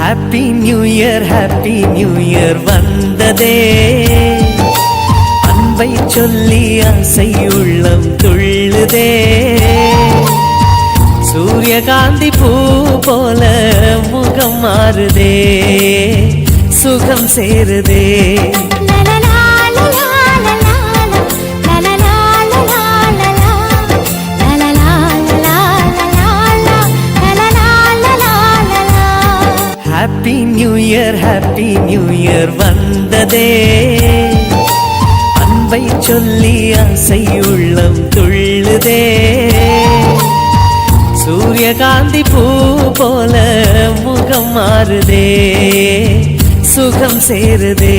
Happy new year வந்ததே, அன்பை சொல்லி ஆசை உள்ளம் துள்ளுதே. சூரியகாந்தி பூ போல முகம் மாறுதே, சுகம் சேருதே. ஹாப்பி நியூ இயர் வந்ததே, அன்பை சொல்லி ஆசை உள்ளம் துள்ளுதே. சூரியகாந்தி பூ போல முகம் மாறுதே, சுகம் சேருதே.